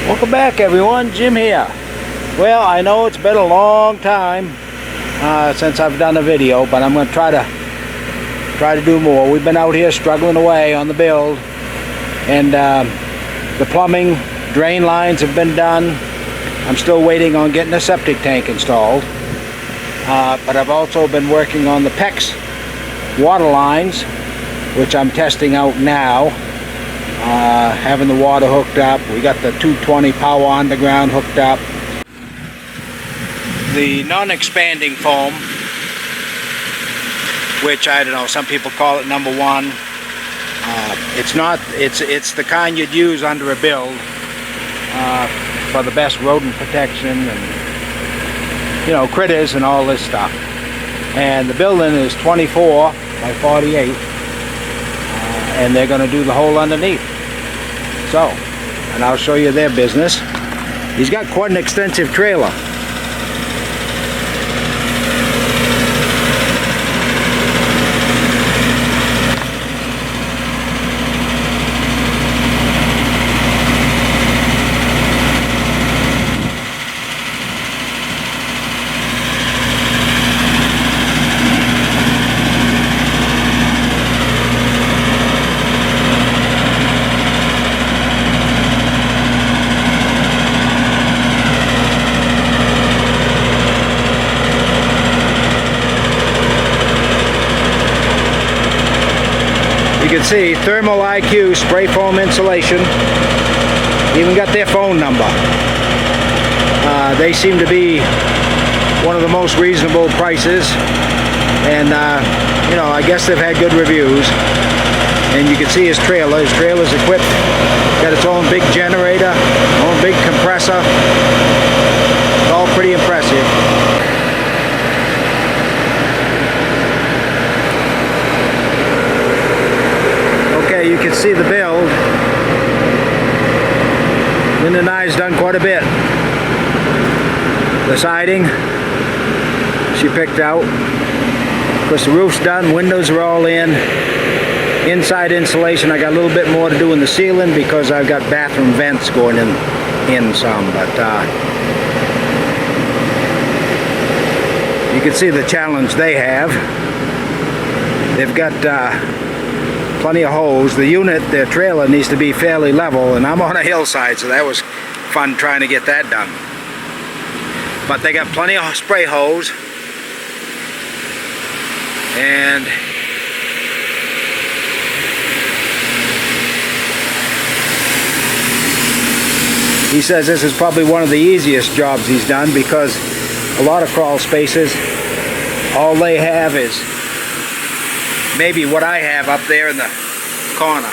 Welcome back, everyone. Jim here. Well, I know it's been a long time since I've done a video, but I'm going to try to do more. We've been out here struggling away on the build, and the plumbing, drain lines have been done. I'm still waiting on getting a septic tank installed, but I've also been working on the PEX water lines, which I'm testing out now. Having the water hooked up. We got the 220 power underground hooked up. The non-expanding foam, which I don't know, some people call it number one. It's not. It's the kind you'd use under a build for the best rodent protection and, you know, critters and all this stuff. And the building is 24 by 48, and they're going to do the whole underneath. So, and I'll show you their business. He's got quite an extensive trailer. You can see Thermal IQ spray foam insulation. Even got their phone number. They seem to be one of the most reasonable prices, and you know, I guess they've had good reviews. And you can see his trailer. His trailer's equipped, got its own big generator, own big compressor. It's all pretty impressive. You can see the build. Linda and I's done quite a bit. The siding she picked out. Of course, the roof's done, windows are all in. Inside insulation, I got a little bit more to do in the ceiling because I've got bathroom vents going in some, but you can see the challenge they have. They've got plenty of holes. The unit, their trailer, needs to be fairly level, and I'm on a hillside, so that was fun trying to get that done. But they got plenty of spray hose, and he says this is probably one of the easiest jobs he's done, because a lot of crawl spaces, all they have is maybe what I have up there in the corner,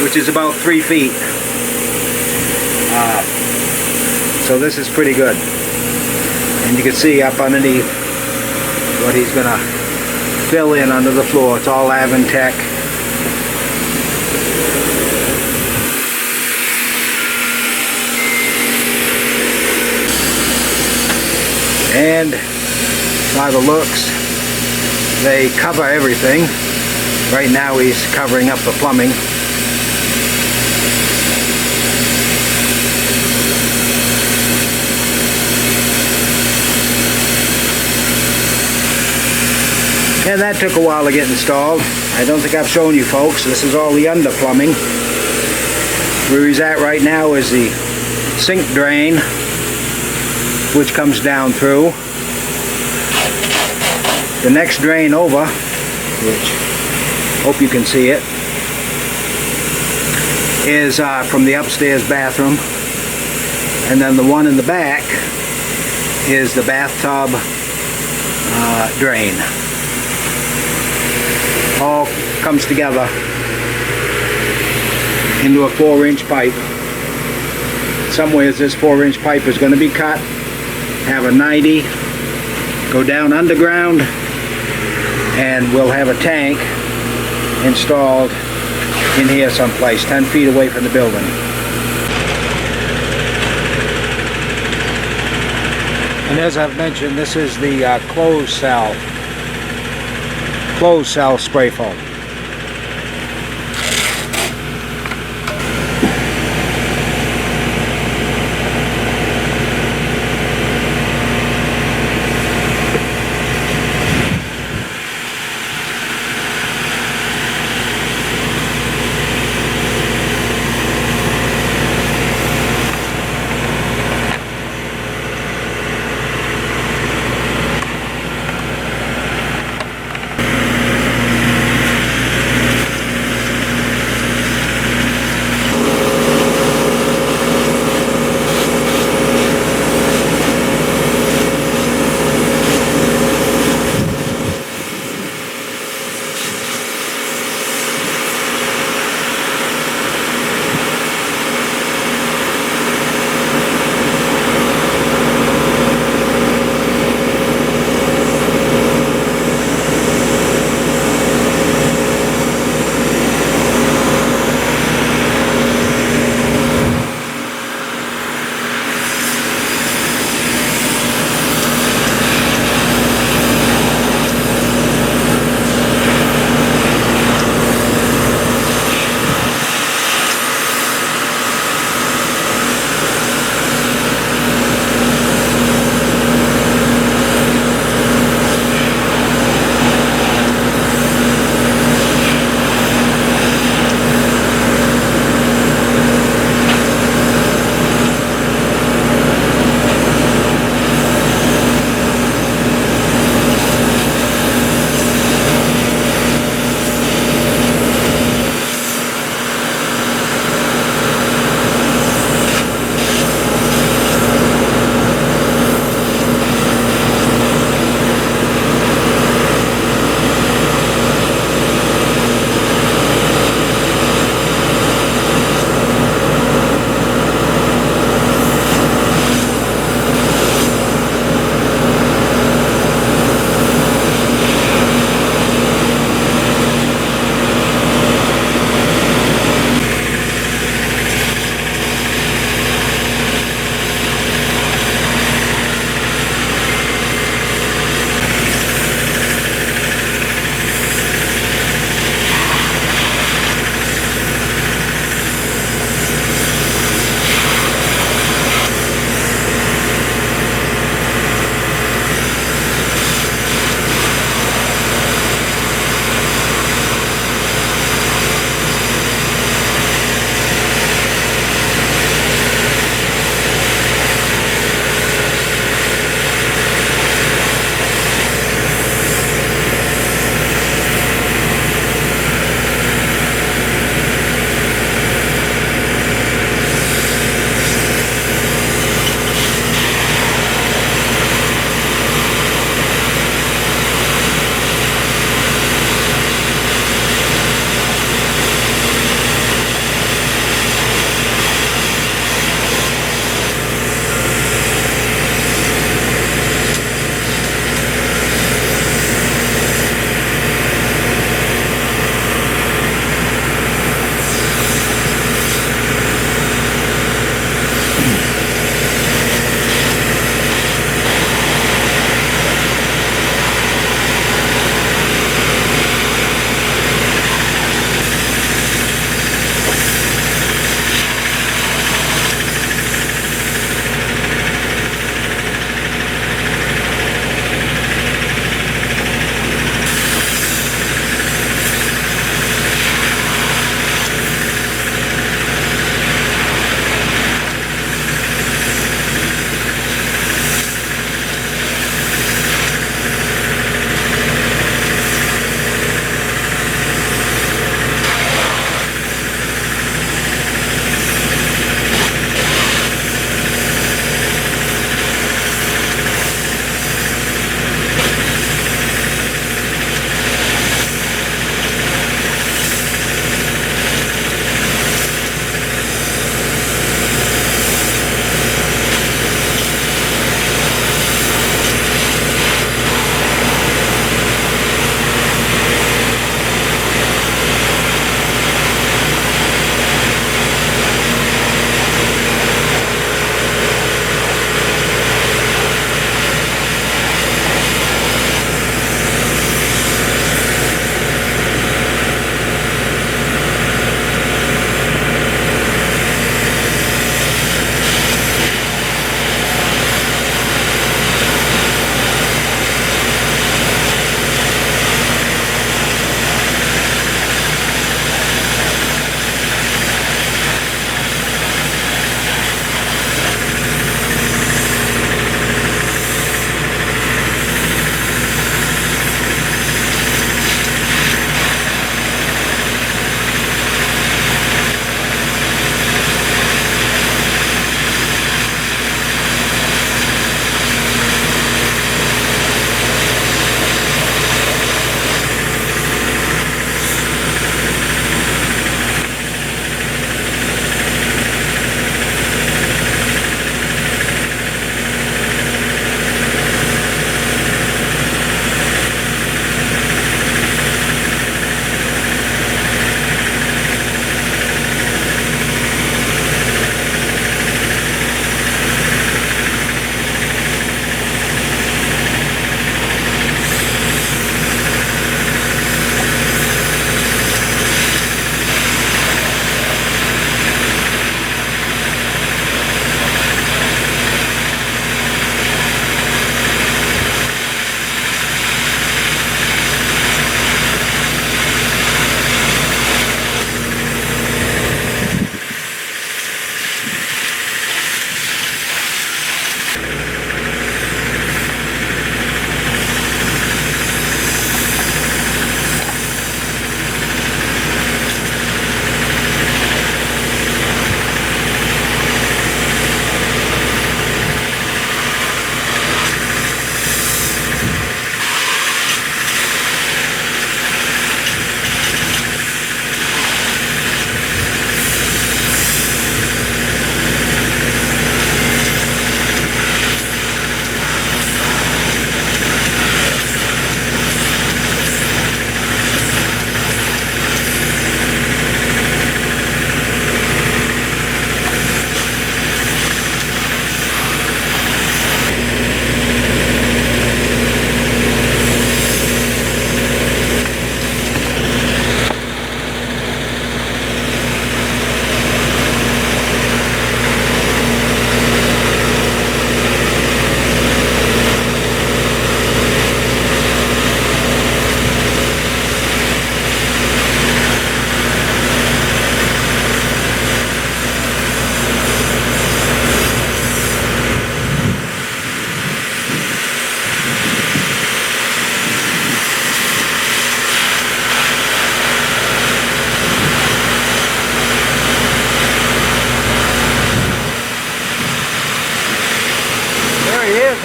which is about 3 feet. So this is pretty good. And you can see up underneath what he's going to fill in under the floor. It's all Avantech. And by the looks, they cover everything. Right now he's covering up the plumbing. And that took a while to get installed. I don't think I've shown you folks. This is all the under plumbing. Where he's at right now is the sink drain, which comes down through. The next drain over, which hope you can see it, is from the upstairs bathroom, and then the one in the back is the bathtub drain. All comes together into a 4-inch pipe. Somewhere this 4-inch pipe is going to be cut, have a 90, go down underground, and we'll have a tank installed in here someplace, 10 feet away from the building. And as I've mentioned, this is the closed cell spray foam.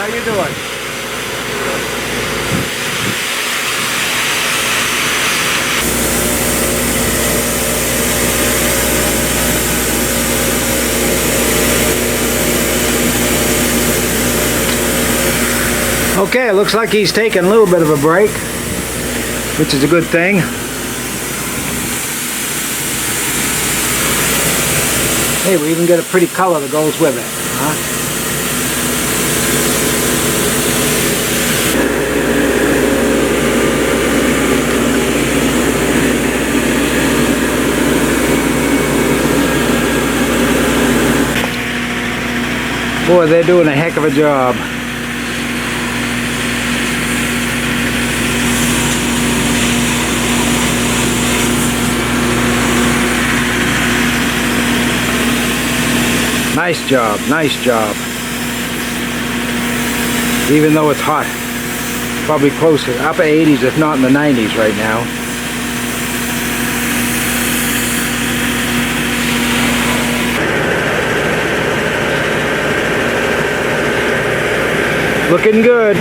how you doing? Okay, it looks like he's taking a little bit of a break, which is a good thing. Hey, we even get a pretty color that goes with it, huh? Boy, they're doing a heck of a job. Nice job, nice job. Even though it's hot. Probably close to upper 80s, if not in the 90s right now. Looking good.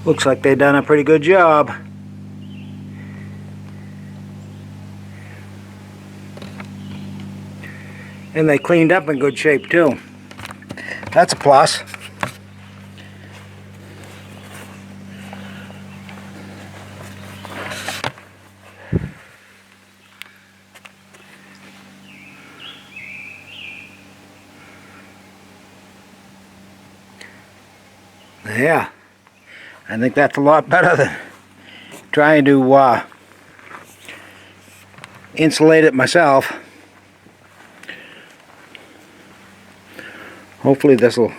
Looks like they've done a pretty good job. And they cleaned up in good shape too. That's a plus. Yeah, I think that's a lot better than trying to insulate it myself. Hopefully this will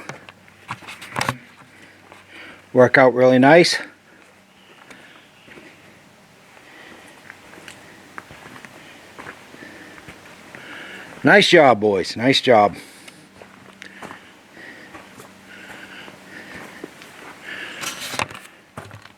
work out really nice. Nice job, boys. Nice job.